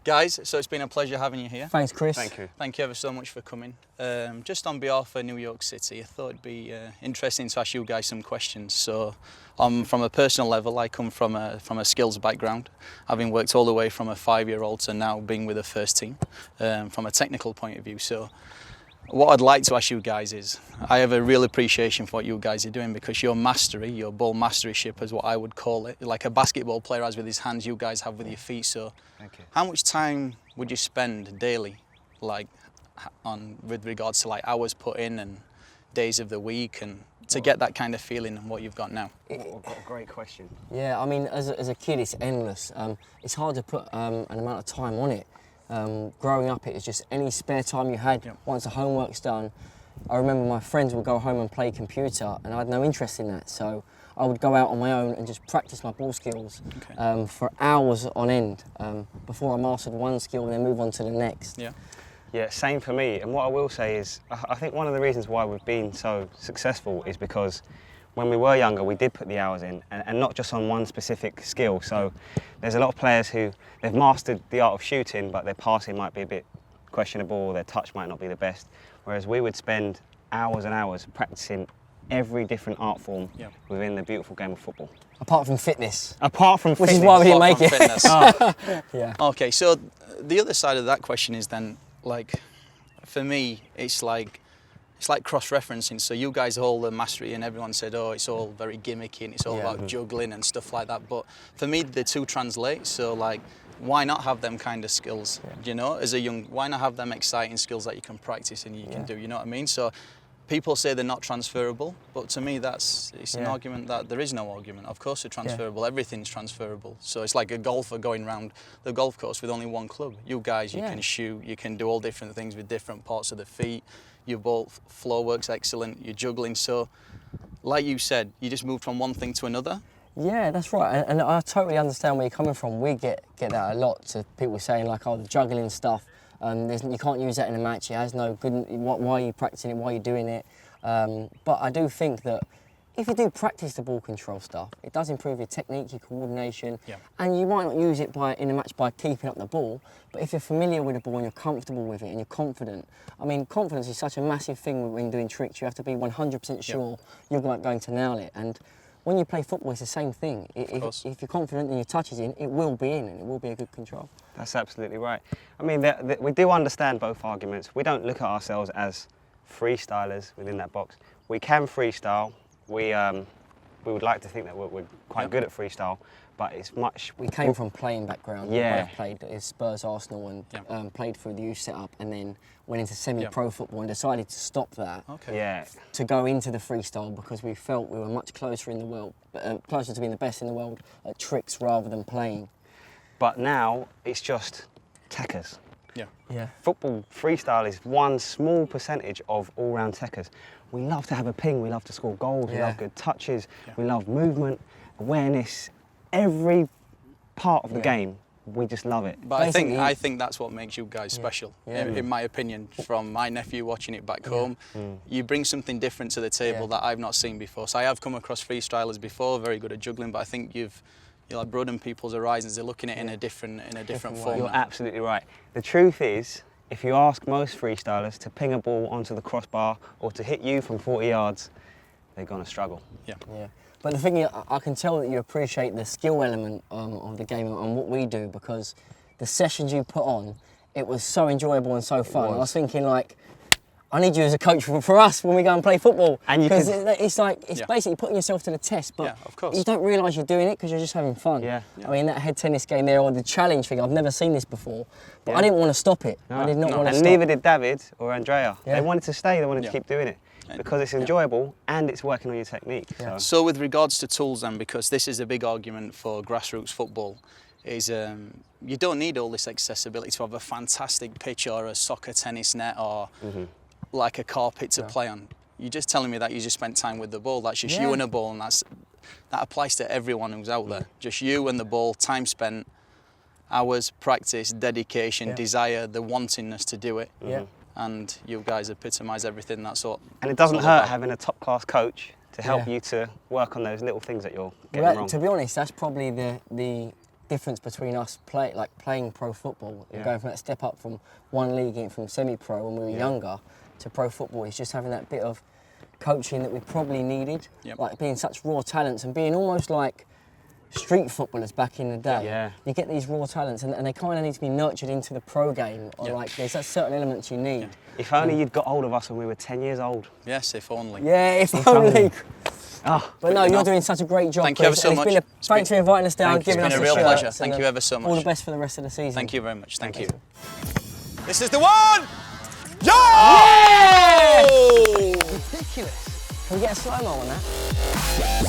Guys, so it's been a pleasure having you here. Thanks, Chris. Thank you. Thank you ever so much for coming. Just on behalf of New York City, I thought it'd be interesting to ask you guys some questions. So, from a personal level, I come from a skills background, having worked all the way from a 5-year-old to now being with the first team, from a technical point of view. So, what I'd like to ask you guys is, I have a real appreciation for what you guys are doing, because your mastery, your ball masteryship is what I would call it, like a basketball player has with his hands, you guys have with your feet. So, Thank you. how much time would you spend daily, like with regards to like hours put in and days of the week, and to get that kind of feeling and what you've got now? What a great question. Yeah, I mean, as a kid, it's endless. It's hard to put an amount of time on it. Growing up, it was just any spare time you had. Once the homework's done, I remember my friends would go home and play computer, and I had no interest in that. So I would go out on my own and just practice my ball skills for hours on end before I mastered one skill and then move on to the next. Yeah, same for me. And what I will say is, I think one of the reasons why we've been so successful is because when we were younger, we did put the hours in, and not just on one specific skill. So there's a lot of players who, they've mastered the art of shooting, but their passing might be a bit questionable, their touch might not be the best. Whereas we would spend hours and hours practicing every different art form within the beautiful game of football. Apart from fitness. Apart from Which fitness. is why we didn't make it. Fitness. Yeah. Okay, so the other side of that question is then, like, for me, it's like cross-referencing. So you guys hold the mastery, and everyone said, oh, it's all very gimmicky and it's all about juggling and stuff like that. But for me, the two translate. So like, why not have them kind of skills? You know, as a young, why not have them exciting skills that you can practice and you can do? You know what I mean? So people say they're not transferable, but to me, it's an argument that there is no argument. Of course, they're transferable. Everything's transferable. So it's like a golfer going around the golf course with only one club. You guys, you can shoot, you can do all different things with different parts of the feet. Your ball flow works excellent. You're juggling. So, like you said, you just moved from one thing to another. Yeah, that's right, and I totally understand where you're coming from. We get that a lot, to people saying like, oh, the juggling stuff, you can't use that in a match, it has no good, why are you practicing it, why are you doing it? But I do think that if you do practice the ball control stuff, it does improve your technique, your coordination, and you might not use it in a match by keeping up the ball, but if you're familiar with the ball and you're comfortable with it and you're confident, I mean, confidence is such a massive thing when doing tricks. You have to be 100% sure you're going to nail it. And when you play football, it's the same thing. If you're confident and your touch is in, it will be in, and it will be a good control. That's absolutely right. I mean, we do understand both arguments. We don't look at ourselves as freestylers within that box. We can freestyle. We would like to think that we're quite good at freestyle, but it's much... We came from playing background. Yeah. I played at Spurs, Arsenal, and played through the youth setup, and then went into semi-pro football and decided to stop that to go into the freestyle, because we felt we were much closer in the world, closer to being the best in the world at tricks rather than playing. But now it's just techers. Yeah. Football freestyle is one small percentage of all-round techers. We love to have a ping, we love to score goals, we love good touches, we love movement, awareness, every part of the game. We just love it. But I think that's what makes you guys special. In my opinion, from my nephew watching it back home, you bring something different to the table that I've not seen before. So I have come across freestylers before, very good at juggling, but I think you've like broadened people's horizons. They're looking at it in a different form. You're absolutely right. The truth is, if you ask most freestylers to ping a ball onto the crossbar or to hit you from 40 yards, they're going to struggle. Yeah. But the thing is, I can tell that you appreciate the skill element of the game and what we do, because the sessions you put on, it was so enjoyable and so fun. I was thinking, like, I need you as a coach for us when we go and play football. Because it's basically putting yourself to the test, but you don't realise you're doing it because you're just having fun. I mean, that head tennis game there, or the challenge thing, I've never seen this before, but I didn't want to stop it. I did not want to stop. And neither did David or Andrea. They wanted to stay, they wanted to keep doing it, because it's enjoyable and it's working on your technique. So with regards to tools then, because this is a big argument for grassroots football, is you don't need all this accessibility to have a fantastic pitch or a soccer tennis net or like a carpet to play on. You're just telling me that you just spent time with the ball. That's just you and a ball, and that applies to everyone who's out there. Just you and the ball, time spent, hours, practice, dedication, desire, the wantingness to do it. And you guys epitomise everything. That's what. And it doesn't hurt having a top-class coach to help you to work on those little things that you're getting wrong. To be honest, that's probably the difference between us playing pro football and going from that step up from one league in from semi-pro when we were younger to pro football is just having that bit of coaching that we probably needed, like being such raw talents and being almost like street footballers back in the day. Yeah. You get these raw talents and they kind of need to be nurtured into the pro game, or like there's certain elements you need. Yeah. If only you'd got hold of us when we were 10 years old. Yes, if only. Yeah, if only. Oh, But no, you're doing such a great job. Thank you ever so much. Thanks for inviting us down, giving us It's been the a real pleasure. shirts, Thank and you ever so much. All the best for the rest of the season. Thank you very much. Thank you. This is the one! Yo! Ridiculous. Can we get a slow-mo on that?